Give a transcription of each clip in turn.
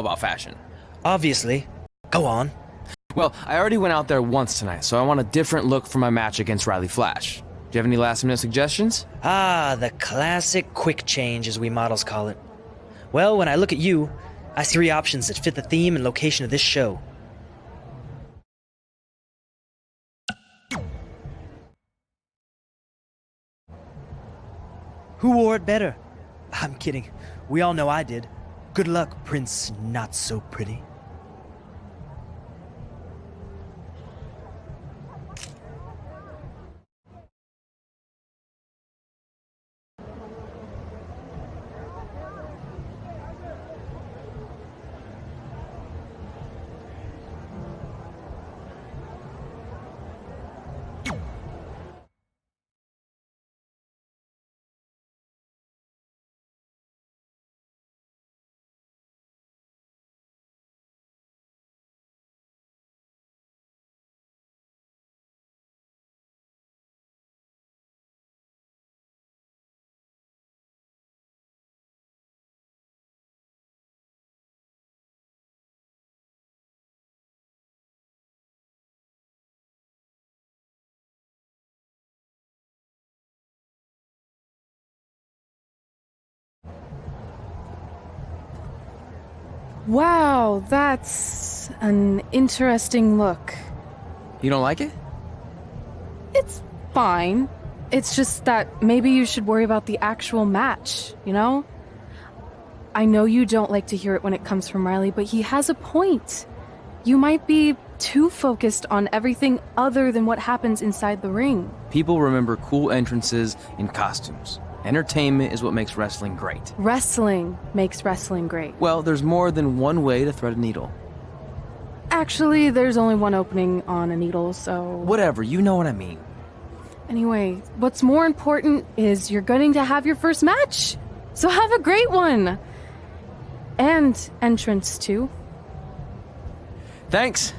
about fashion. Obviously. Go on. Well, I already went out there once tonight, so I want a different look for my match against Riley Flash. Do you have any last-minute suggestions? Ah, the classic quick change, as we models call it. Well, when I look at you, I see three options that fit the theme and location of this show. Who wore it better? I'm kidding. We all know I did. Good luck, Prince Not So Pretty. Wow, that's an interesting look. You don't like it? It's fine. It's just that maybe you should worry about the actual match, you know? I know you don't like to hear it when it comes from Riley, but he has a point. You might be too focused on everything other than what happens inside the ring. People remember cool entrances and costumes. Entertainment is what makes wrestling great. Wrestling makes wrestling great. Well, there's more than one way to thread a needle. Actually, there's only one opening on a needle, so... Whatever, you know what I mean. Anyway, what's more important is you're going to have your first match. So have a great one. And entrance, too. Thanks.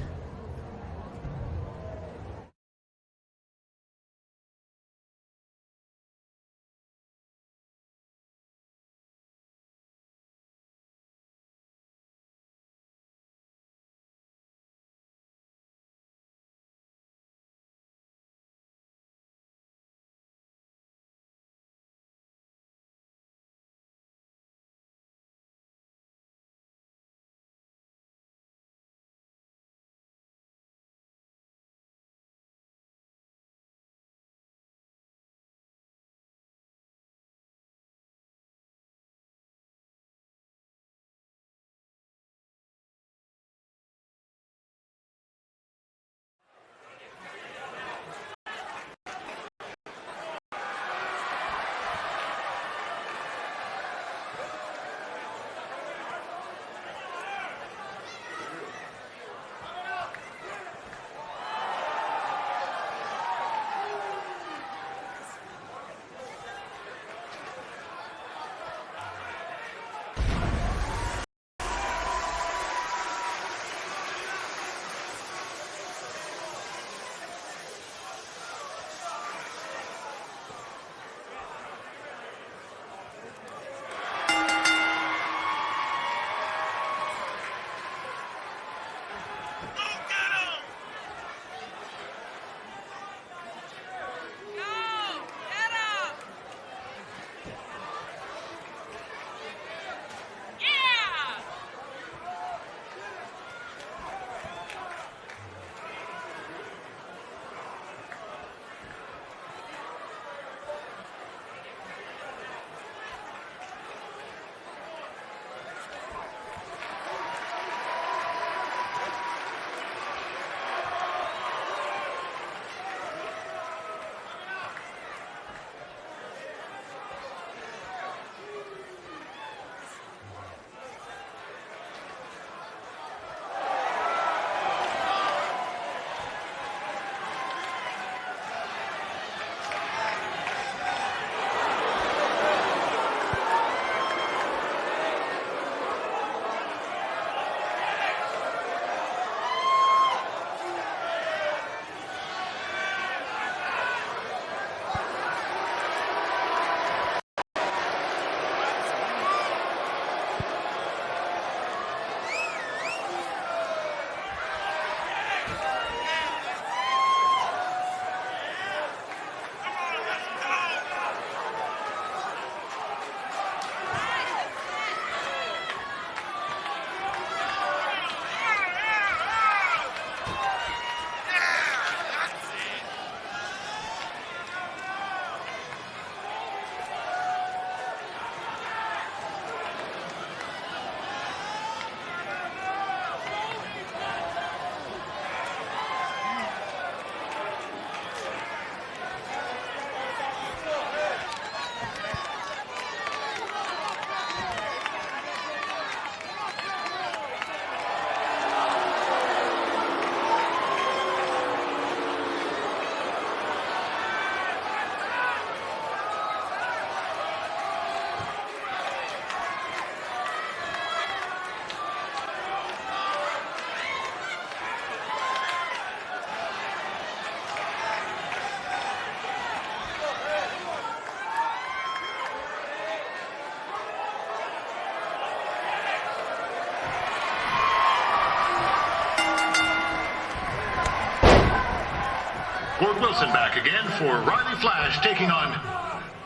back again for Riley Flash taking on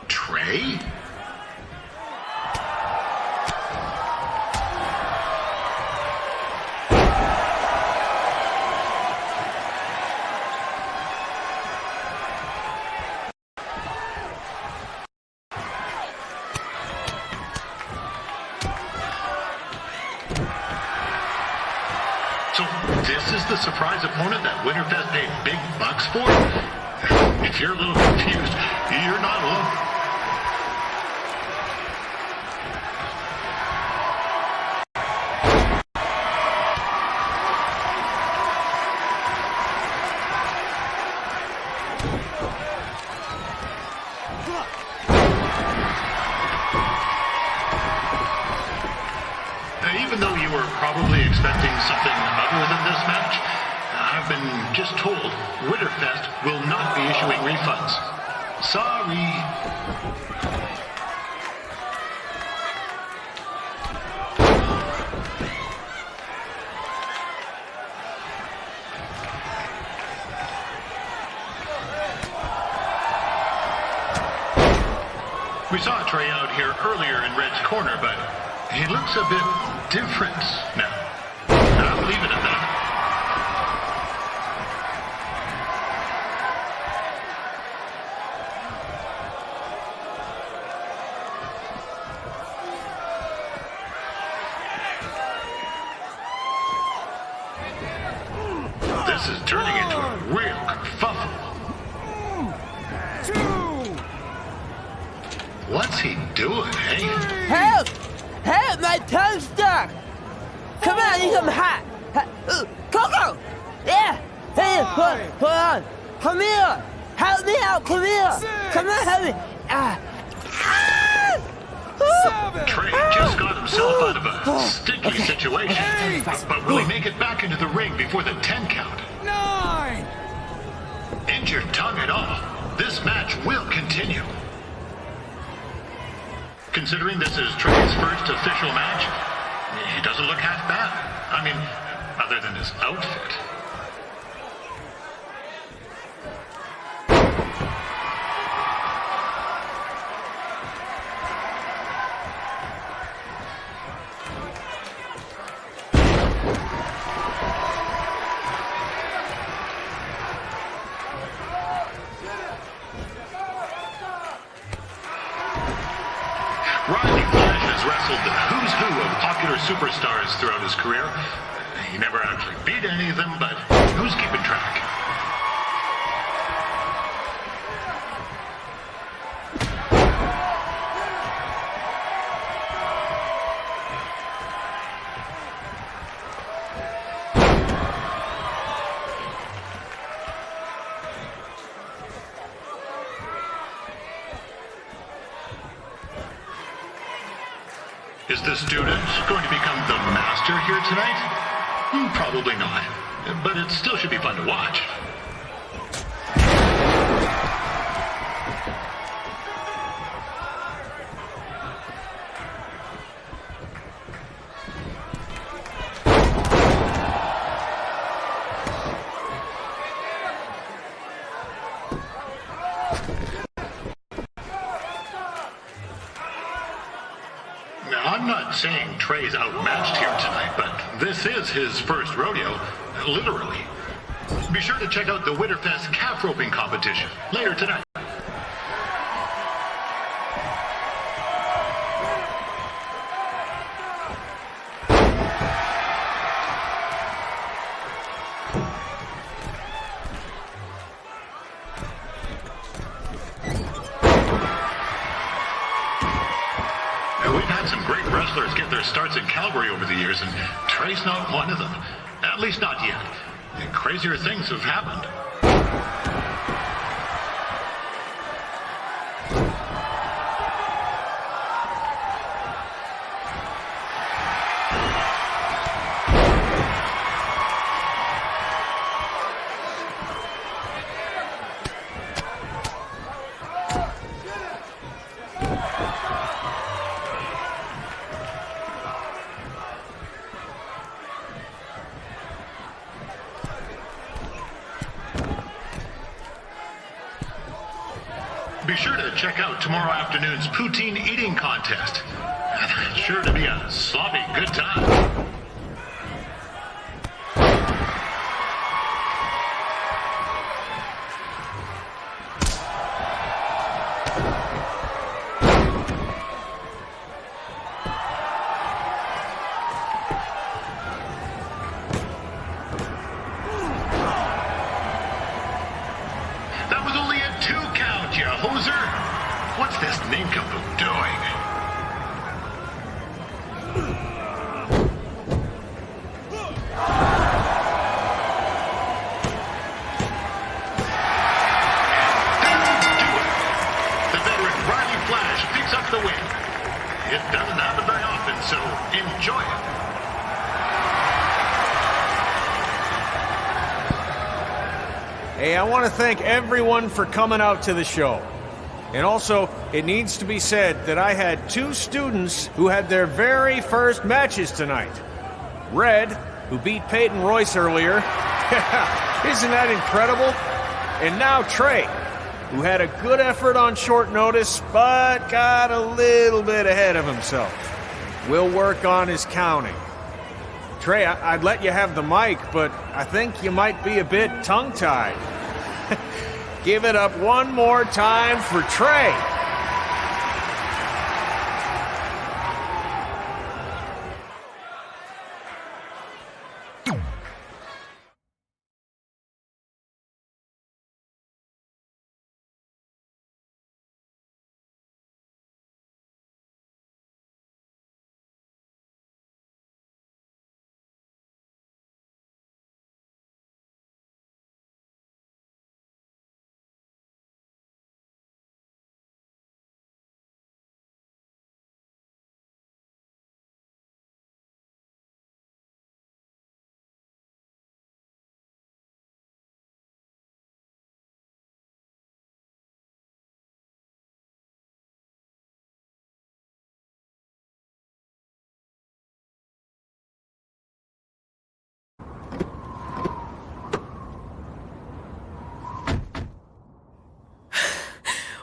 Trey? So this is the surprise opponent that Winterfest paid big bucks for? If you're a little confused, you're not alone. Even though you were probably expecting something other than this match, I've been just told Winterfest will not be issuing refunds. Sorry. We saw Trey out here earlier in Red's corner, but he looks a bit different now. I'll leave it at that. This is turning into a real kerfuffle. What's he doing, eh? Help! Help! My tongue's stuck! Come on, I need some hot! Coco! Yeah! Hey, hold on! Come here! Help me out! Come here! Come on, help me! Trey just got himself out of a sticky situation. But will he make it back into the ring before the 10 count? 9! Injured tongue and all, this match will continue. Considering this is Trey's first official match, he doesn't look half bad. I mean, other than his outfit. Riley Flash has wrestled the who's who of popular superstars throughout his career. He never actually beat any of them, but who's keeping track? Is the student going to become the master here tonight? Probably not, but it still should be fun to watch. I'm not saying Trey's outmatched here tonight, but this is his first rodeo, literally. Be sure to check out the Winterfest calf roping competition later tonight. We've had some great wrestlers get their starts in Calgary over the years, and Trey's not one of them. At least not yet. And crazier things have happened. Be sure to check out tomorrow afternoon's poutine eating contest. It's sure to be a sloppy good time. That was only a 2 count, you hoser. What's this nincompoop doing? The veteran Riley Flash picks up the win. It doesn't happen very often, so enjoy it. Hey, I want to thank everyone for coming out to the show. And also, it needs to be said that I had 2 students who had their very first matches tonight. Red, who beat Peyton Royce earlier. Isn't that incredible? And now Trey, who had a good effort on short notice, but got a little bit ahead of himself. We'll work on his counting. Trey, I'd let you have the mic, but I think you might be a bit tongue-tied. Give it up one more time for Trey.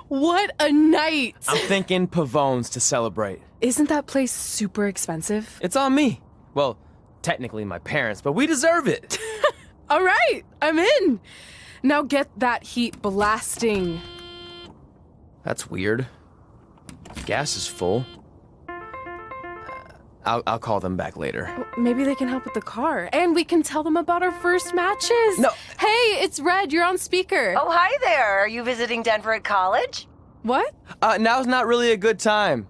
What a night! I'm thinking Pavone's to celebrate. Isn't that place super expensive? It's on me. Well, technically my parents, but we deserve it. All right, I'm in. Now get that heat blasting. That's weird. Gas is full. I'll call them back later. Maybe they can help with the car. And we can tell them about our first matches. No. Hey, it's Red. You're on speaker. Oh, hi there. Are you visiting Denver at college? What? Now's not really a good time.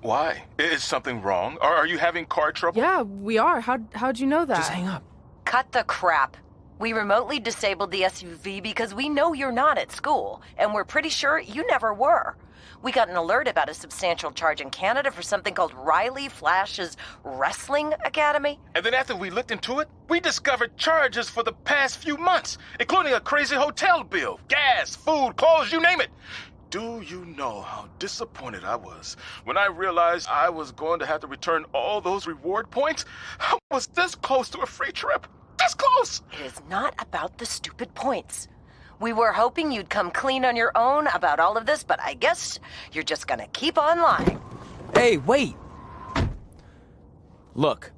Why? Is something wrong? Or are you having car trouble? Yeah, we are. How'd you know that? Just hang up. Cut the crap. We remotely disabled the SUV because we know you're not at school, and we're pretty sure you never were. We got an alert about a substantial charge in Canada for something called Riley Flash's Wrestling Academy. And then after we looked into it, we discovered charges for the past few months, including a crazy hotel bill, gas, food, clothes, you name it. Do you know how disappointed I was when I realized I was going to have to return all those reward points? I was this close to a free trip. This close! It is not about the stupid points. We were hoping you'd come clean on your own about all of this, but I guess you're just gonna keep on lying. Hey, wait! Look,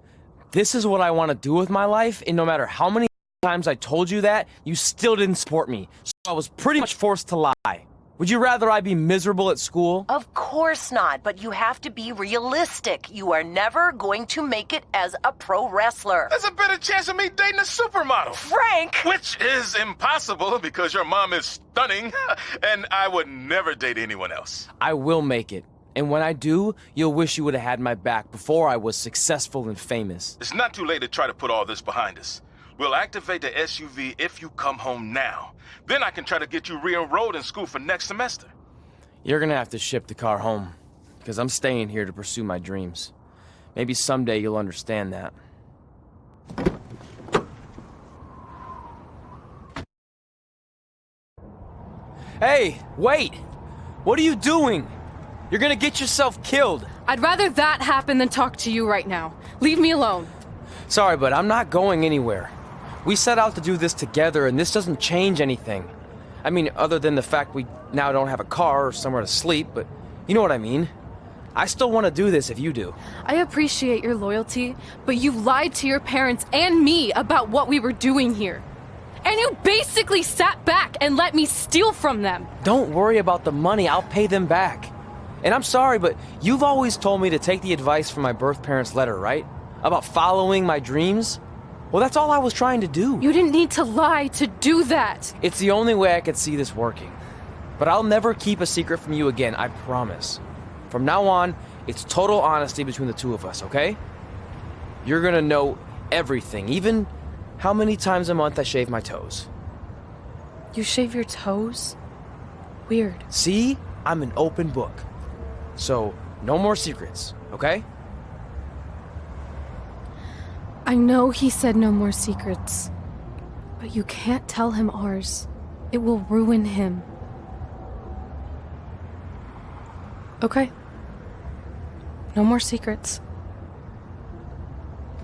this is what I want to do with my life, and no matter how many times I told you that, you still didn't support me. So I was pretty much forced to lie. Would you rather I be miserable at school? Of course not, but you have to be realistic. You are never going to make it as a pro wrestler. There's a better chance of me dating a supermodel. Frank! Which is impossible because your mom is stunning, and I would never date anyone else. I will make it. And when I do, you'll wish you would have had my back before I was successful and famous. It's not too late to try to put all this behind us. We'll activate the SUV if you come home now. Then I can try to get you re-enrolled in school for next semester. You're gonna have to ship the car home, because I'm staying here to pursue my dreams. Maybe someday you'll understand that. Hey, wait! What are you doing? You're gonna get yourself killed. I'd rather that happen than talk to you right now. Leave me alone. Sorry, but I'm not going anywhere. We set out to do this together, and this doesn't change anything. I mean, other than the fact we now don't have a car or somewhere to sleep, but you know what I mean. I still want to do this if you do. I appreciate your loyalty, but you lied to your parents and me about what we were doing here. And you basically sat back and let me steal from them. Don't worry about the money, I'll pay them back. And I'm sorry, but you've always told me to take the advice from my birth parents' letter, right? About following my dreams? Well, that's all I was trying to do. You didn't need to lie to do that. It's the only way I could see this working. But I'll never keep a secret from you again, I promise. From now on, it's total honesty between the two of us, okay? You're gonna know everything, even how many times a month I shave my toes. You shave your toes? Weird. See? I'm an open book. So, no more secrets, okay? I know he said no more secrets, but you can't tell him ours. It will ruin him. Okay. No more secrets.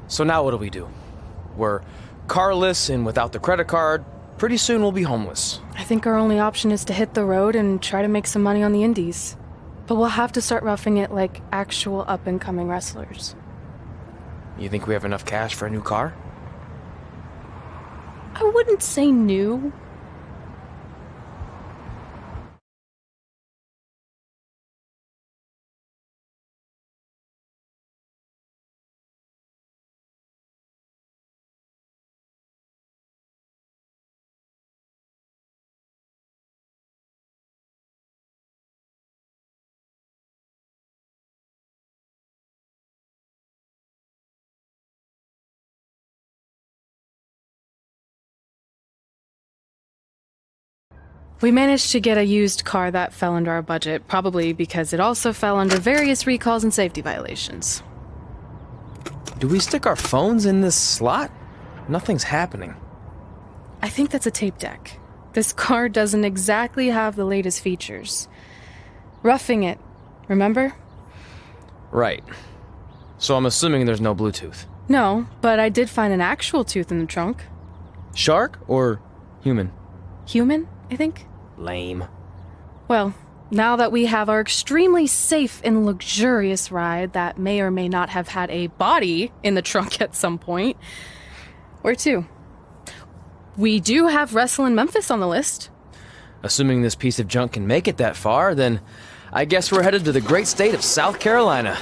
So now what do? We're carless and without the credit card. Pretty soon we'll be homeless. I think our only option is to hit the road and try to make some money on the indies. But we'll have to start roughing it like actual up-and-coming wrestlers. You think we have enough cash for a new car? I wouldn't say new. We managed to get a used car that fell under our budget, probably because it also fell under various recalls and safety violations. Do we stick our phones in this slot? Nothing's happening. I think that's a tape deck. This car doesn't exactly have the latest features. Roughing it, remember? Right. So I'm assuming there's no Bluetooth. No, but I did find an actual tooth in the trunk. Shark or human? Human, I think. Lame. Well, now that we have our extremely safe and luxurious ride that may or may not have had a body in the trunk at some point, where to? We do have Wrestle in Memphis on the list. Assuming this piece of junk can make it that far, then I guess we're headed to the great state of South Carolina.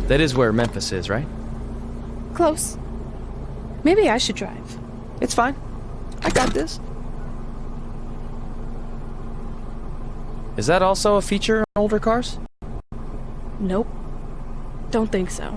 That is where Memphis is, right? Close. Maybe I should drive. It's fine. I got this. Is that also a feature on older cars? Nope. Don't think so.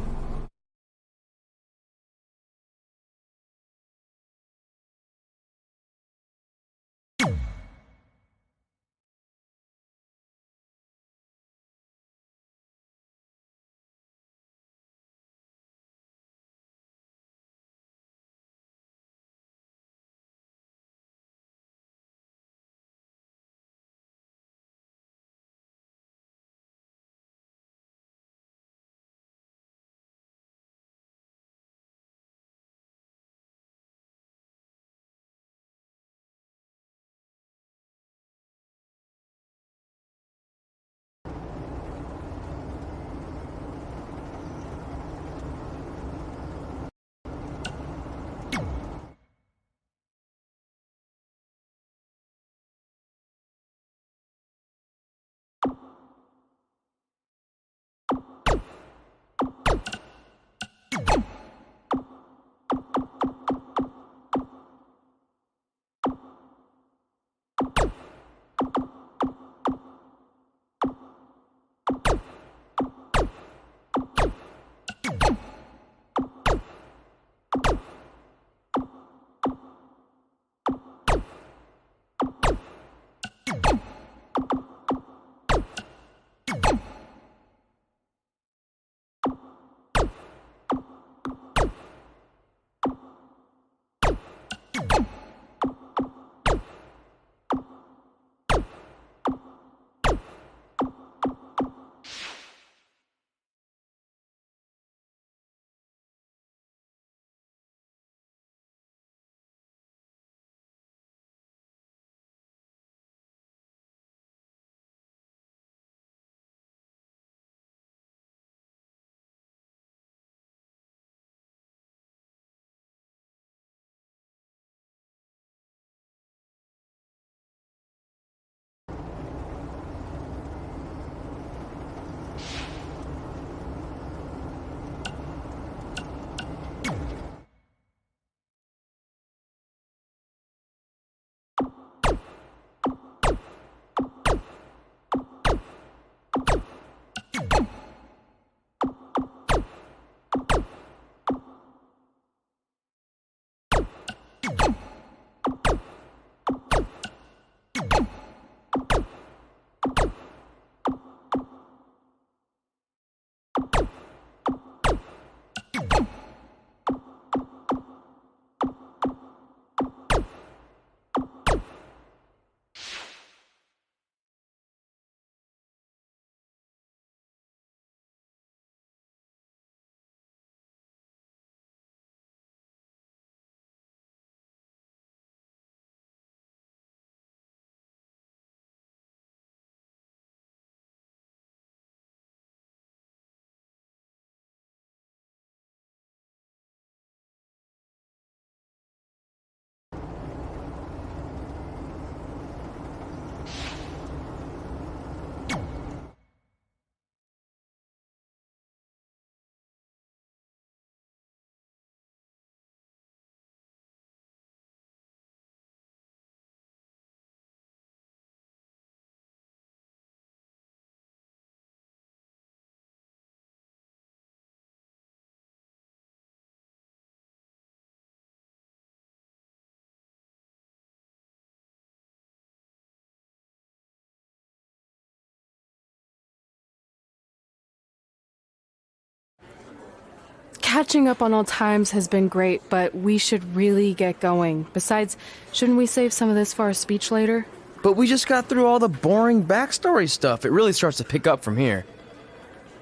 Catching up on old times has been great, but we should really get going. Besides, shouldn't we save some of this for our speech later? But we just got through all the boring backstory stuff. It really starts to pick up from here.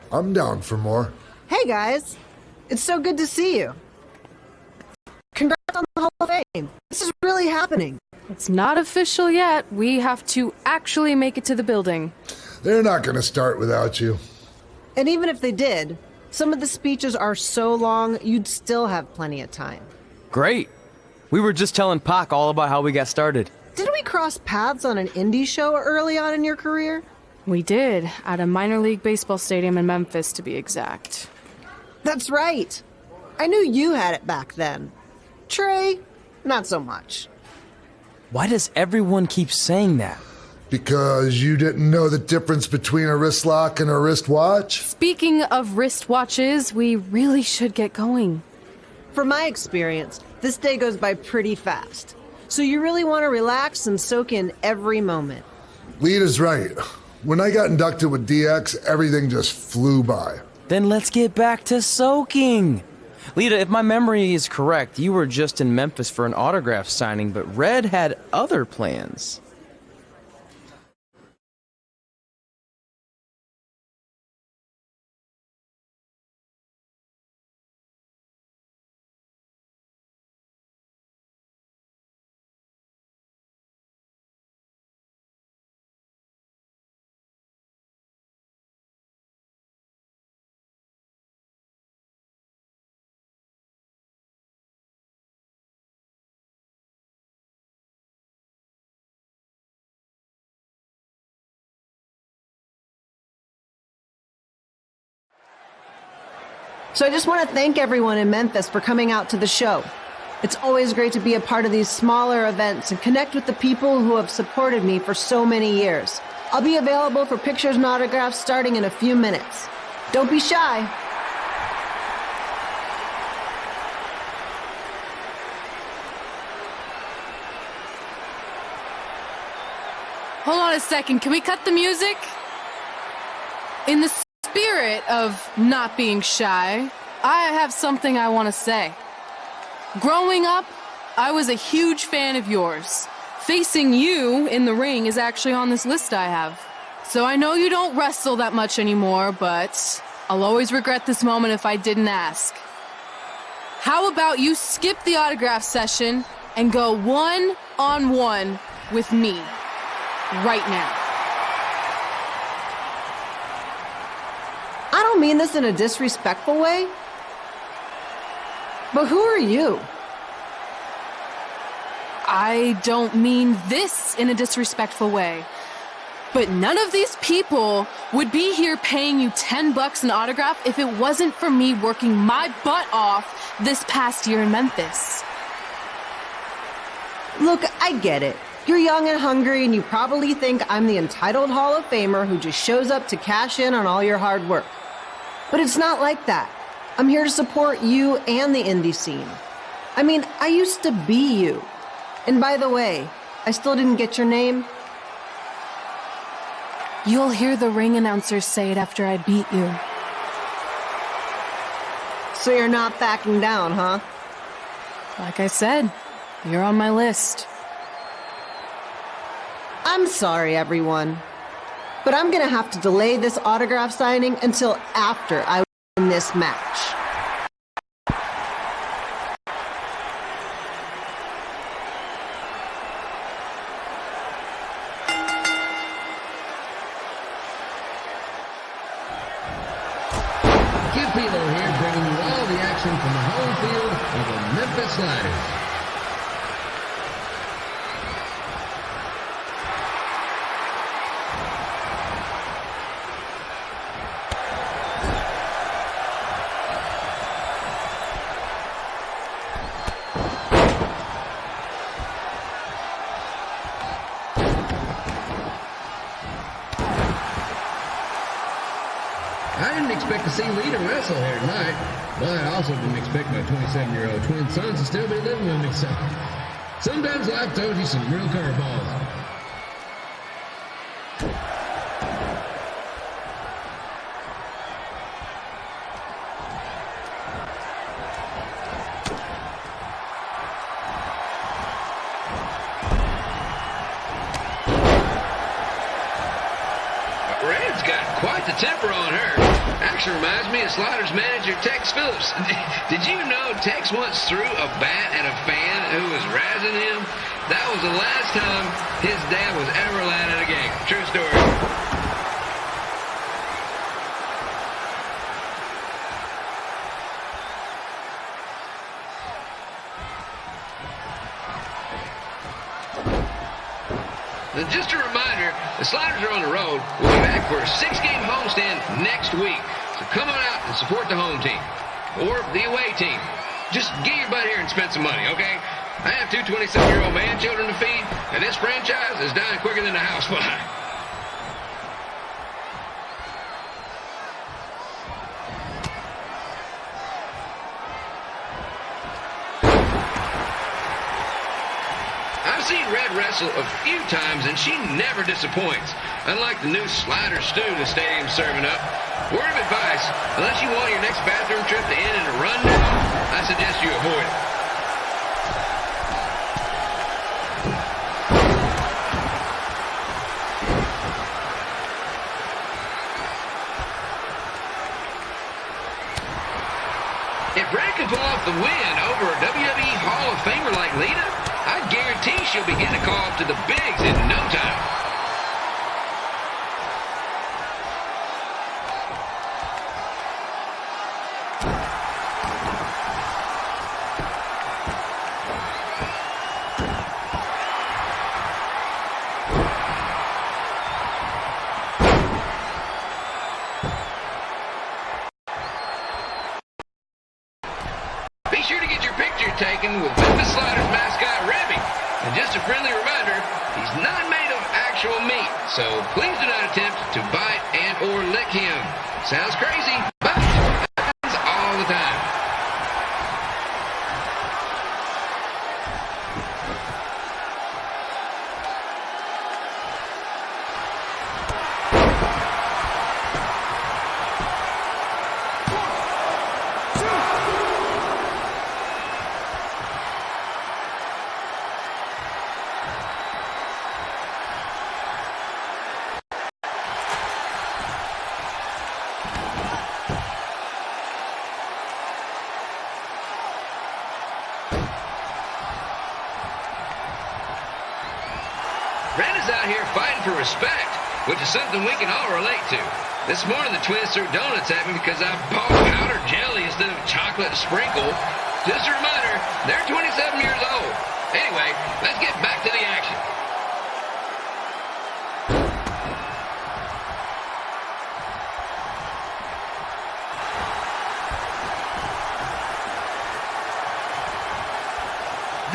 I'm down for more. Hey guys, it's so good to see you. Congrats on the Hall of Fame. This is really happening. It's not official yet. We have to actually make it to the building. They're not going to start without you. And even if they did, some of the speeches are so long, you'd still have plenty of time. Great. We were just telling Pac all about how we got started. Didn't we cross paths on an indie show early on in your career? We did, at a minor league baseball stadium in Memphis, to be exact. That's right. I knew you had it back then. Trey, not so much. Why does everyone keep saying that? Because you didn't know the difference between a wrist lock and a wristwatch? Speaking of wristwatches, we really should get going. From my experience, this day goes by pretty fast. So you really want to relax and soak in every moment. Lita's right. When I got inducted with DX, everything just flew by. Then let's get back to soaking. Lita, if my memory is correct, you were just in Memphis for an autograph signing, but Red had other plans. So I just want to thank everyone in Memphis for coming out to the show. It's always great to be a part of these smaller events and connect with the people who have supported me for so many years. I'll be available for pictures and autographs starting in a few minutes. Don't be shy. Hold on a second, can we cut the music? In the spirit of not being shy, I have something I want to say. Growing up, I was a huge fan of yours. Facing you in the ring is actually on this list I have. So I know you don't wrestle that much anymore, but I'll always regret this moment if I didn't ask. How about you skip the autograph session and go one-on-one with me right now? I don't mean this in a disrespectful way, but who are you? I don't mean this in a disrespectful way, but none of these people would be here paying you $10 an autograph if it wasn't for me working my butt off this past year in Memphis. Look, I get it. You're young and hungry, and you probably think I'm the entitled Hall of Famer who just shows up to cash in on all your hard work. But it's not like that. I'm here to support you and the indie scene. I mean, I used to be you. And by the way, I still didn't get your name. You'll hear the ring announcers say it after I beat you. So you're not backing down, huh? Like I said, you're on my list. I'm sorry, everyone. But I'm gonna have to delay this autograph signing until after I win this match. Kid Pilo here, bringing you all the action from the home field of the Memphis Sliders. I didn't expect to see Lita wrestle here tonight, but I also didn't expect my 27-year-old twin sons to still be living with me, so sometimes life throws you some real curveballs. Red's got quite the temper on her. Actually reminds me of Slaughter's manager, Tex Phillips. Did you know Tex once threw a bat at a fan who was razzing him? That was the last time his dad was ever allowed at a game. True story. And just a reminder, the Sliders are on the road. We'll be back for a 6-game homestand next week. So come on out and support the home team. Or the away team. Just get your butt here and spend some money, okay? I have 2 27-year-old man children to feed, and this franchise is dying quicker than a housefly. I've seen Red wrestle a few times, and she never disappoints. Unlike the new slider stew the stadium's serving up. Word of advice, unless you want your next bathroom trip to end in a rundown, I suggest you avoid it. If Red can pull off the win over a WWE Hall of Famer like Lita, I guarantee she'll be getting a call up to the bigs in no time. Be sure to get your picture taken with Memphis Sliders mascot Rebby. And just a friendly reminder, he's not made of actual meat, so please do not attempt to bite and or lick him. Sounds crazy, but it happens all the time. Red is out here fighting for respect, which is something we can all relate to. This morning the twins threw donuts at me because I bought powdered jelly instead of chocolate sprinkle. Just a reminder, they're 27 years old. Anyway, let's get back to the action.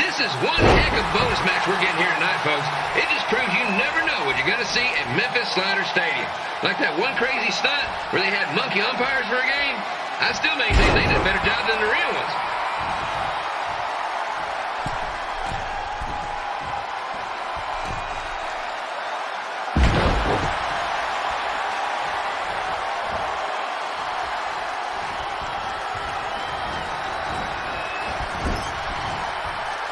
This is one heck of a bonus match we're getting here tonight, folks. It just proves you never know what you're going to see at Memphis Slider Stadium. Like that one crazy stunt where they had monkey umpires for a game. I still maintain they did a better job than the real ones.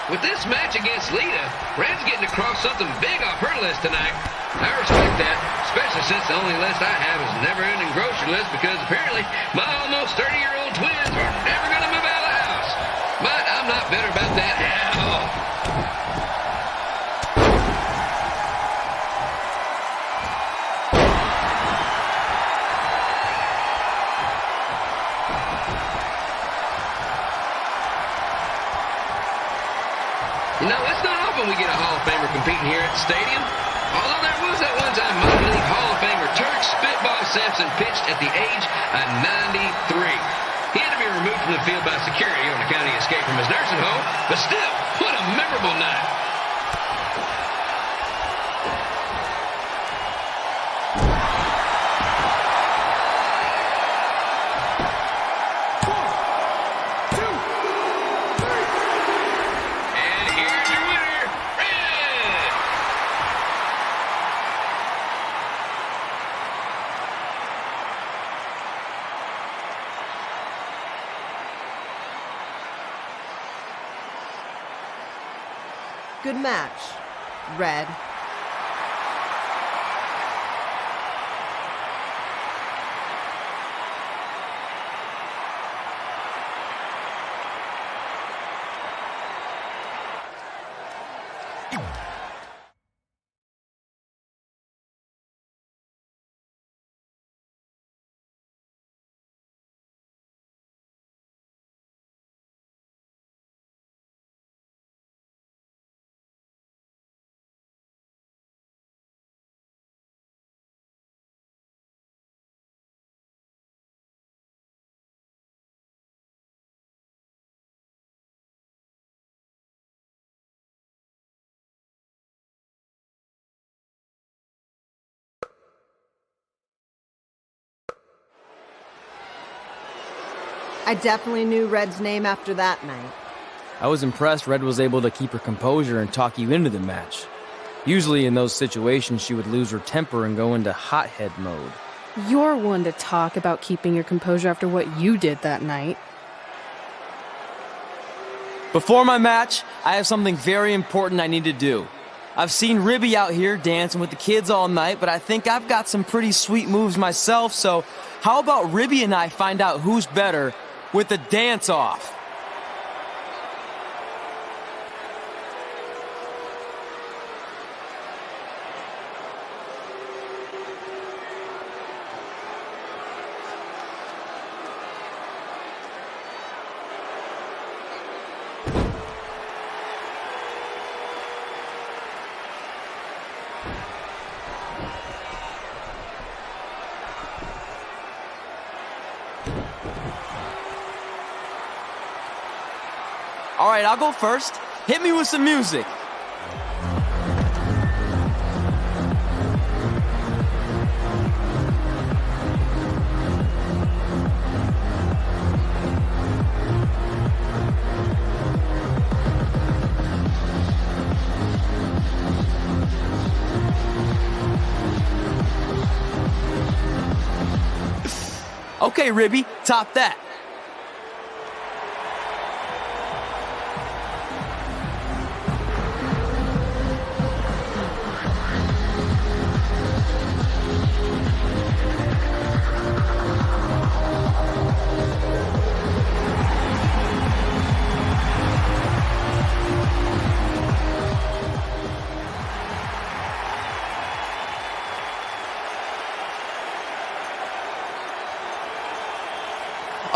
With this match against Lita, Red's getting across something big off her list tonight. I respect that, especially since the only list I have is a never-ending grocery list because apparently my almost 30-year-old twins are never going to move out of the house. But I'm not bitter about that at all. You know, it's not often we get a Hall of Famer competing here at the stadium. Although there was that one time minor league Hall of Famer Turk Spitball Sampson pitched at the age of 93. He had to be removed from the field by security on account of the escape from his nursing home, but still, what a memorable night. Good match, Red. I definitely knew Red's name after that night. I was impressed Red was able to keep her composure and talk you into the match. Usually in those situations, she would lose her temper and go into hothead mode. You're one to talk about keeping your composure after what you did that night. Before my match, I have something very important I need to do. I've seen Ribby out here dancing with the kids all night, but I think I've got some pretty sweet moves myself, so how about Ribby and I find out who's better with the dance-off? All right, I'll go first. Hit me with some music. Okay, Ribby, top that.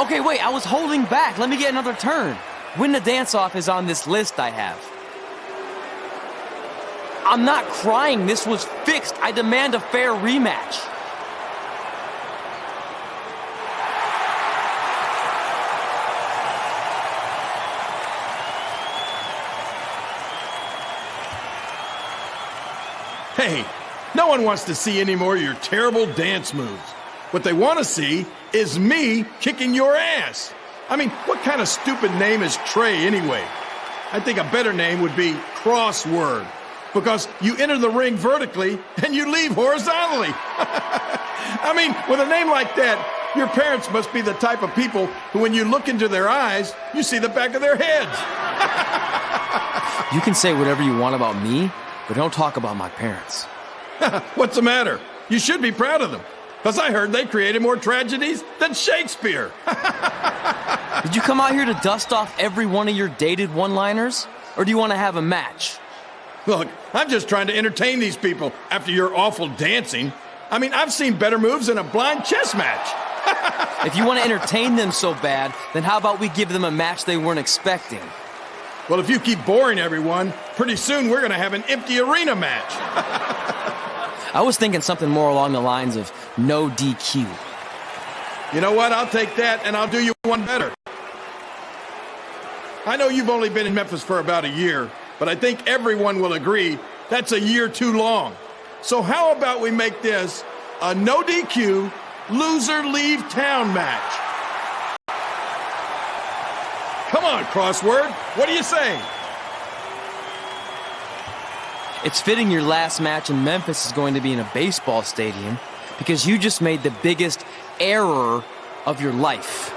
Okay, wait, I was holding back. Let me get another turn. Win the dance-off is on this list I have. I'm not crying. This was fixed. I demand a fair rematch. Hey, no one wants to see any more of your terrible dance moves. What they want to see is me kicking your ass. I mean, what kind of stupid name is Trey anyway? I think a better name would be Crossword, because you enter the ring vertically and you leave horizontally. I mean, with a name like that, your parents must be the type of people who, when you look into their eyes, you see the back of their heads. You can say whatever you want about me, but don't talk about my parents. What's the matter? You should be proud of them. Because I heard they created more tragedies than Shakespeare. Did you come out here to dust off every one of your dated one-liners? Or do you want to have a match? Look, I'm just trying to entertain these people after your awful dancing. I mean, I've seen better moves in a blind chess match. If you want to entertain them so bad, then how about we give them a match they weren't expecting? Well, if you keep boring everyone, pretty soon we're going to have an empty arena match. I was thinking something more along the lines of no DQ. You know what? I'll take that, and I'll do you one better. I know you've only been in Memphis for about a year, but I think everyone will agree that's a year too long. So how about we make this a no DQ, loser leave town match? Come on, Crossword. What do you say? It's fitting your last match in Memphis is going to be in a baseball stadium because you just made the biggest error of your life.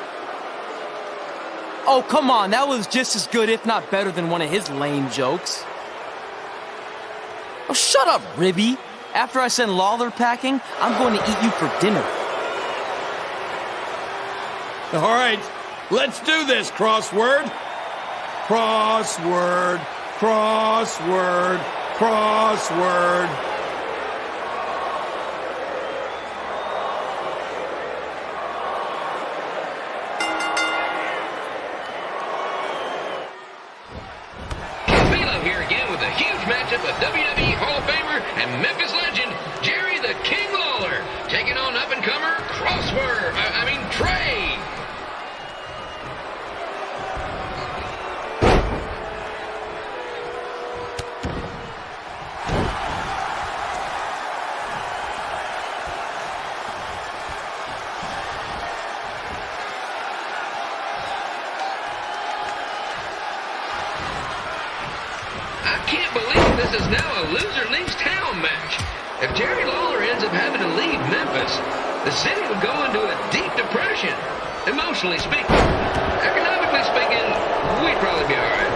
Oh, come on. That was just as good, if not better, than one of his lame jokes. Oh, shut up, Ribby. After I send Lawler packing, I'm going to eat you for dinner. All right, let's do this, Crossword. Crossword, crossword, crossword. Kabila here again with a huge matchup of WWE Hall of Famer and Memphis legend Jerry the King Lawler taking on up-and-comer Trey. this is now a loser leaves town match. If Jerry Lawler ends up having to leave Memphis, the city would go into a deep depression, emotionally speaking. Economically speaking, we'd probably be all right.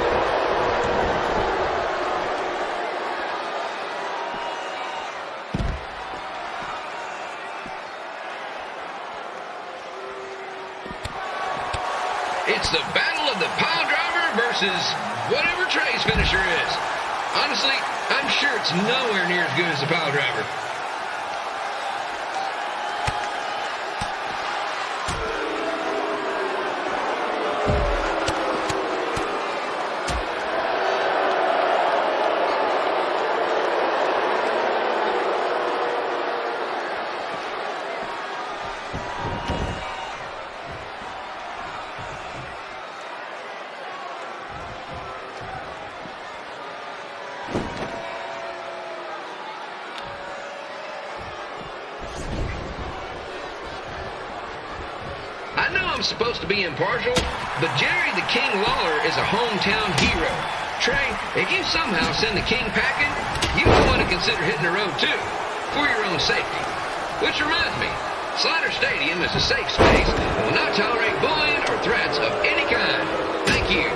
It's the battle of the pile driver versus whatever Trey's finisher is. Honestly, I'm sure it's nowhere near as good as the pile driver. I'm supposed to be impartial, but Jerry the King Lawler is a hometown hero. Trey, if you somehow send the King packing, you might want to consider hitting the road too, for your own safety. Which reminds me, Slider Stadium is a safe space and will not tolerate bullying or threats of any kind. Thank you.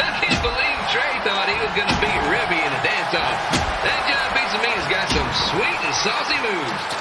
I can't believe Trey thought he was going to beat Ribby in a dance-off. That John Pizza Meat has got some sweet and saucy moves.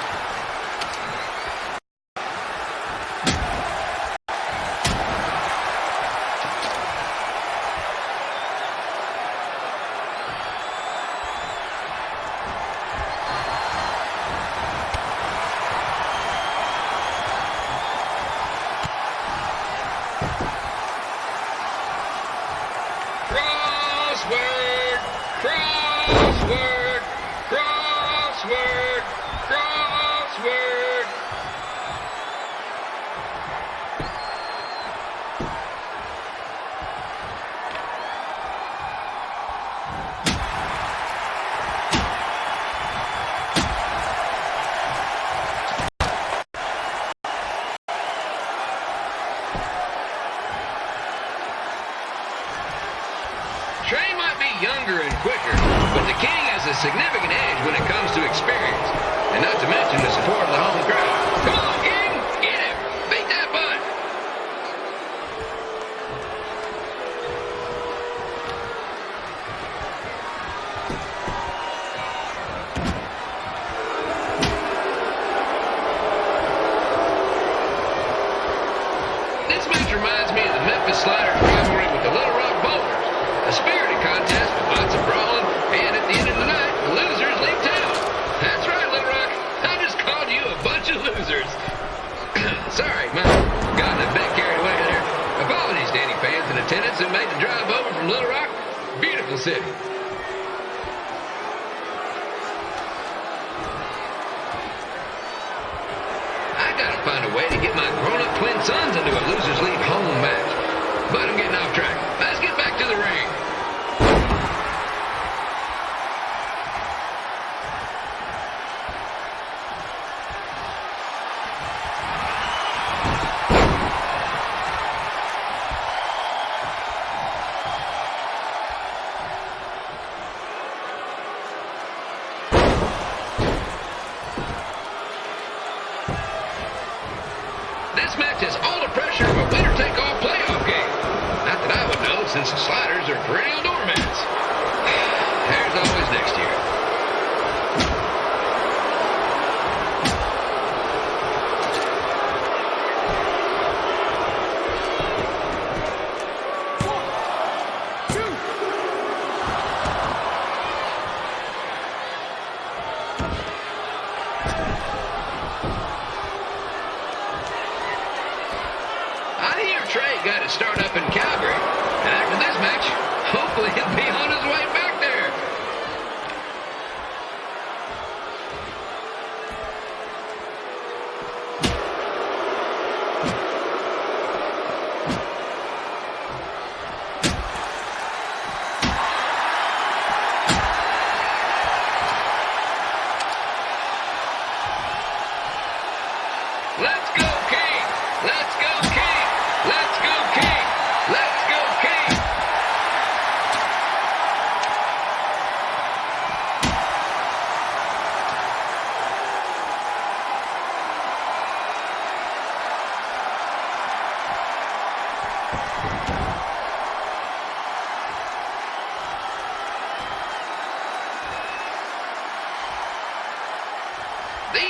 Trey might be younger and quicker, but the King has a significant edge when it comes to experience, and not to mention the support of the home crowd. Come on, King! Get him! Beat that butt! This match reminds me of the Memphis Sliders rivalry with the Little Rock Boulders. A spirited contest with lots of brawling, and at the end of the night, the losers leave town. That's right, Little Rock. I just called you a bunch of losers. Sorry, got a bit carried away there. Apologies to any fans in attendance who made the drive over from Little Rock. Beautiful city. I gotta find a way to get my grown-up twin sons into a losers leave home match. But I'm getting off track. Let's get back to the ring. This match has all the pressure of a winner-take-all playoff game. Not that I would know, since the Sliders are perennial doormats. There's always next year. I hear Trey got his start up in Calgary, and after this match, hopefully he'll be on his way.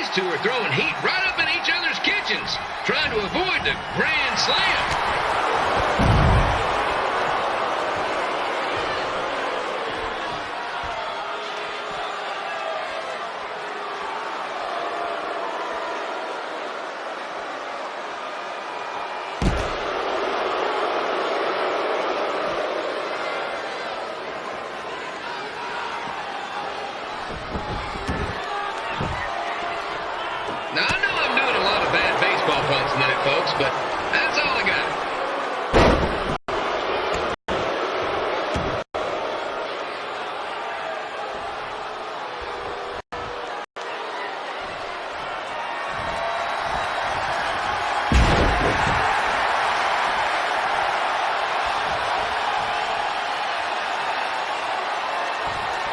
These two are throwing heat right up in each other's kitchens, trying to avoid the Grand Slam. Now, I know I'm doing a lot of bad baseball puns tonight, folks, but that's all I got.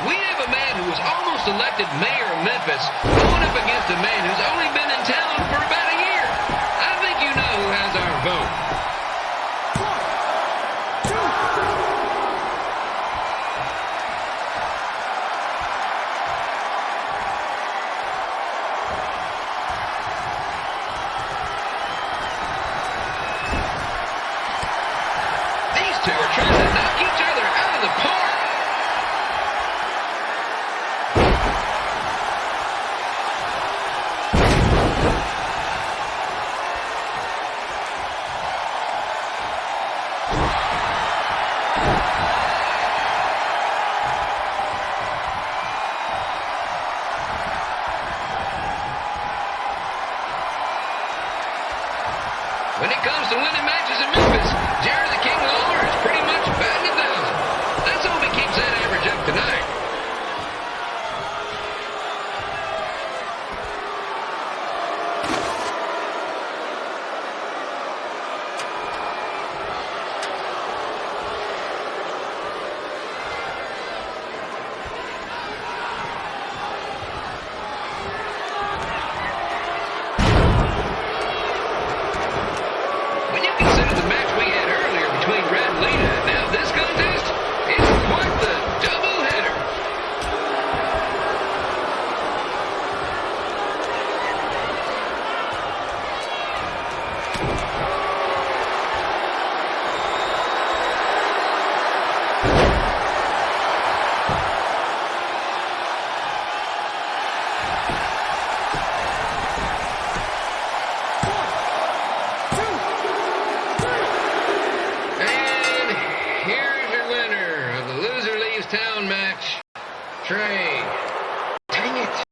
We have a man who was almost elected mayor of Memphis going up against a man who's only been in town for about a year. I think you know who has our vote. These two are trying to knock each other out of the park. When it comes to winning matches in Memphis, Jerry the King Lawler is pretty much batting 1,000. Let's hope he keeps that average up tonight. When you consider the match we had earlier between Red and Lita, and now this contest, it's quite the doubleheader. And here's your winner of the Loser Leaves Town match, Trey. Dang it.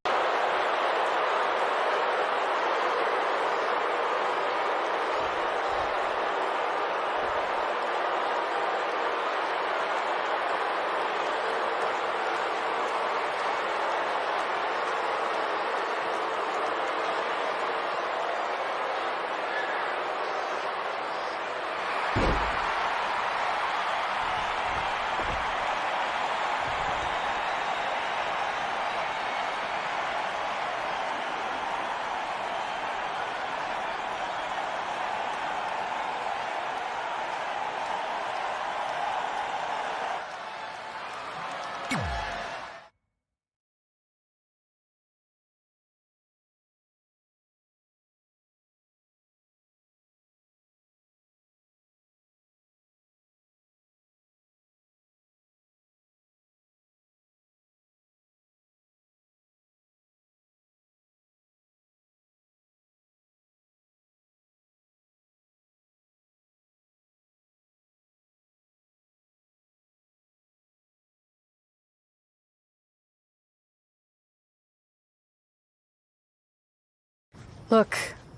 Look,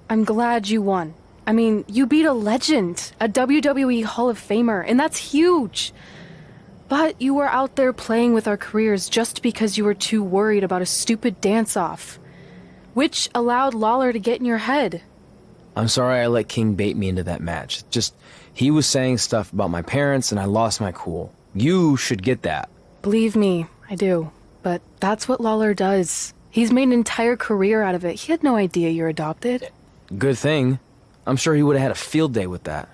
I'm glad you won. I mean, you beat a legend, a WWE Hall of Famer, and that's huge. But you were out there playing with our careers just because you were too worried about a stupid dance-off, which allowed Lawler to get in your head. I'm sorry I let King bait me into that match. Just, he was saying stuff about my parents and I lost my cool. You should get that. Believe me, I do. But that's what Lawler does. He's made an entire career out of it. He had no idea you're adopted. Good thing. I'm sure he would have had a field day with that.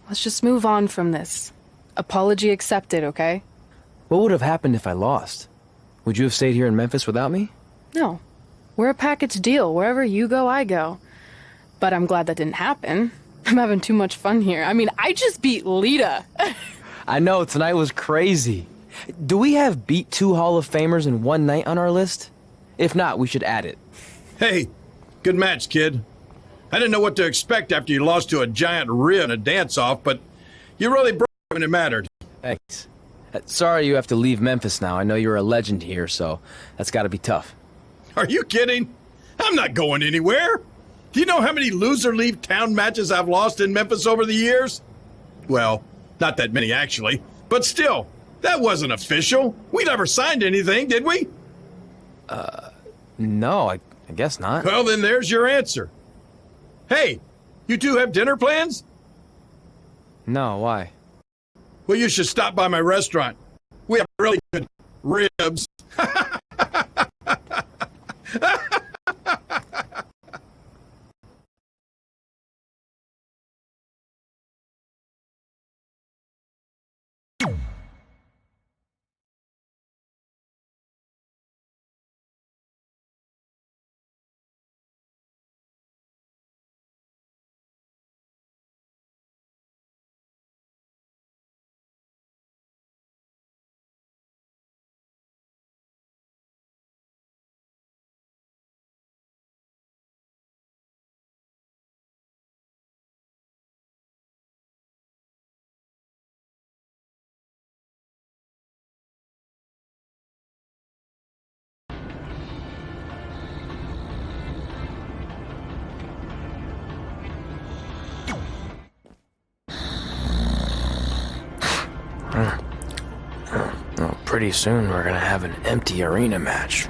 Let's just move on from this. Apology accepted, okay? What would have happened if I lost? Would you have stayed here in Memphis without me? No. We're a package deal. Wherever you go, I go. But I'm glad that didn't happen. I'm having too much fun here. I mean, I just beat Lita. I know, tonight was crazy. Do we have beat 2 Hall of Famers in one night on our list? If not, we should add it. Hey, good match, kid. I didn't know what to expect after you lost to a giant Rhea in a dance-off, but you really broke when it mattered. Thanks. Sorry you have to leave Memphis now. I know you're a legend here, so that's gotta be tough. Are you kidding? I'm not going anywhere. Do you know how many loser-leave-town matches I've lost in Memphis over the years? Well, not that many, actually. But still, that wasn't official. We never signed anything, did we? No, I guess not. Well, then there's your answer. Hey, you two have dinner plans? No, why? Well, you should stop by my restaurant. We have really good ribs. Well, pretty soon we're gonna have an empty arena match.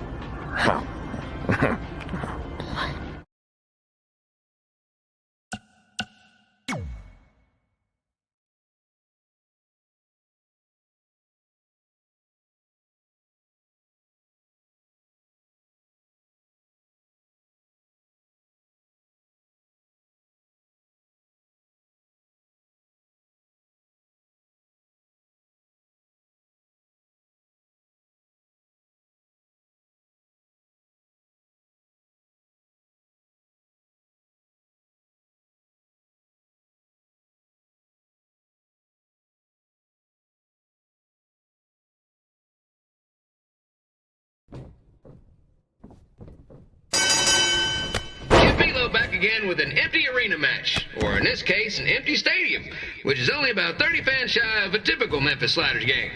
Back again with an empty arena match, or in this case, an empty stadium, which is only about 30 fans shy of a typical Memphis Sliders game.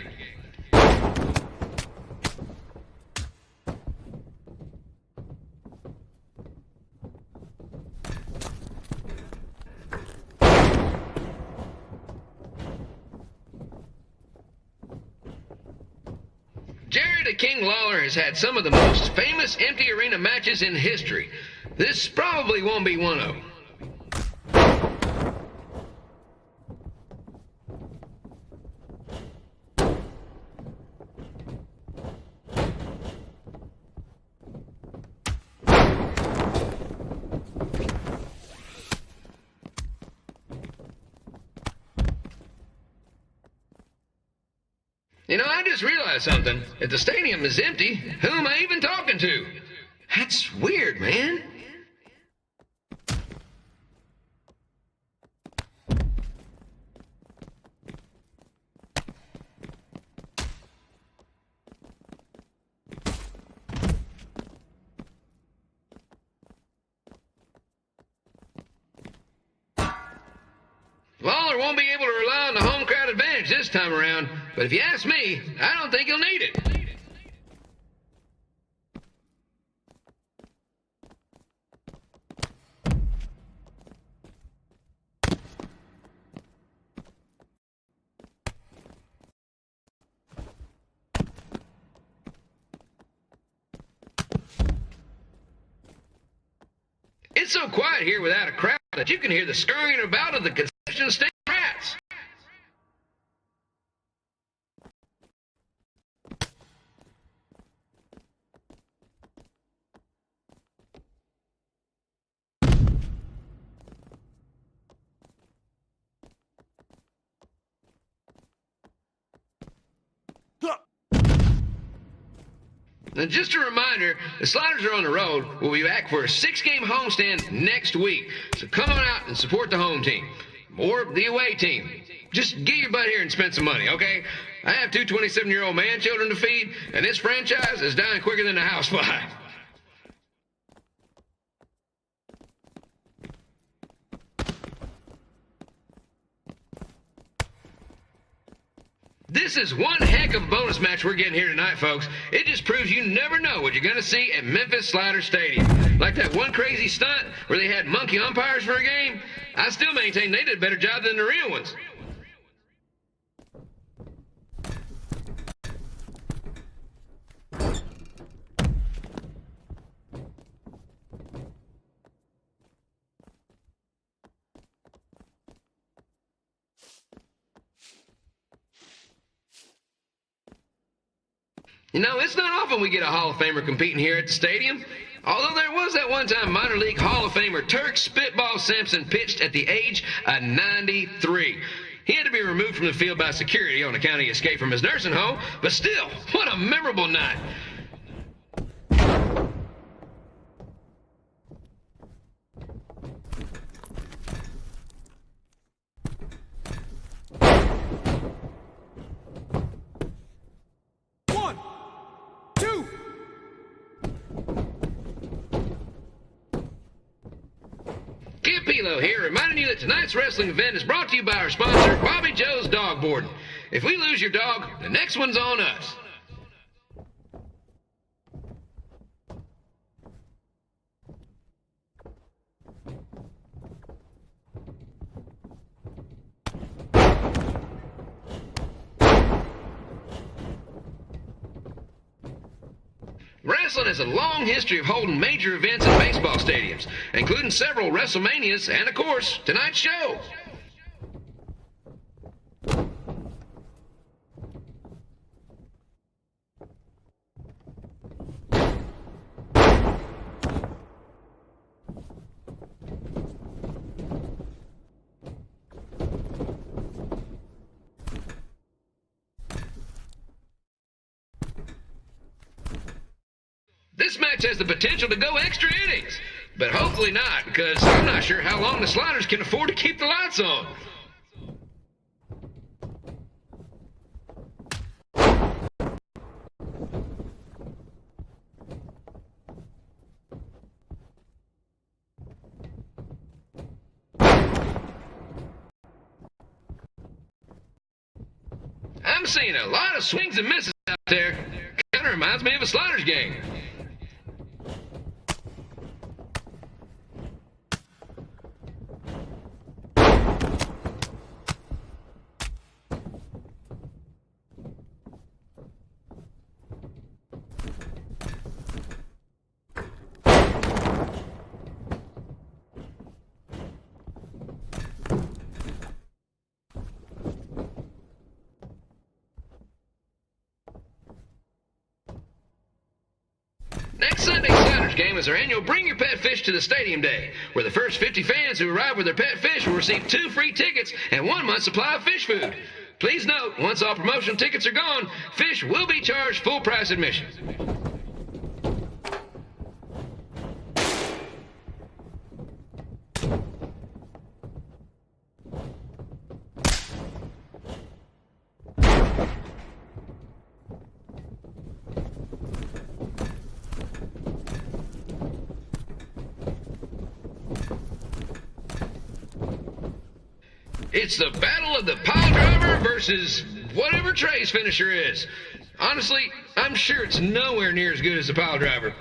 Jared the King Lawler has had some of the most famous empty arena matches in history. This probably won't be one of them. You know, I just realized something. If the stadium is empty, who am I even talking to? That's weird, man. Lawler won't be able to rely on the home crowd advantage this time around, but if you ask me, I don't think he'll need it. It's so quiet here without a crowd that you can hear the scurrying about of the concession stand rats. Now, just a reminder, the Sliders are on the road. We'll be back for a 6-game homestand next week. So come on out and support the home team. Or the away team. Just get your butt here and spend some money, okay? I have 2 27-year-old man children to feed, and this franchise is dying quicker than a housefly. This is one heck of a bonus match we're getting here tonight, folks. It just proves you never know what you're going to see at Memphis Slider Stadium. Like that one crazy stunt where they had monkey umpires for a game, I still maintain they did a better job than the real ones. You know, it's not often we get a Hall of Famer competing here at the stadium. Although there was that one time minor league Hall of Famer Turk Spitball Simpson pitched at the age of 93. He had to be removed from the field by security on account of escape from his nursing home, but still, what a memorable night. Here, reminding you that tonight's wrestling event is brought to you by our sponsor, Bobby Joe's Dog Boarding. If we lose your dog, the next one's on us. Wrestling has a long history of holding major events in baseball stadiums, including several WrestleManias and, of course, tonight's show. This match has the potential to go extra innings, but hopefully not, because I'm not sure how long the Sliders can afford to keep the lights on. I'm seeing a lot of swings and misses out there. Kind of reminds me of a Sliders game. Next Sunday's Sliders game is our annual Bring Your Pet Fish to the Stadium Day, where the first 50 fans who arrive with their pet fish will receive 2 free tickets and 1 month's supply of fish food. Please note, once all promotional tickets are gone, fish will be charged full price admission. It's the battle of the pile driver versus whatever Trey's finisher is. Honestly, I'm sure it's nowhere near as good as the pile driver.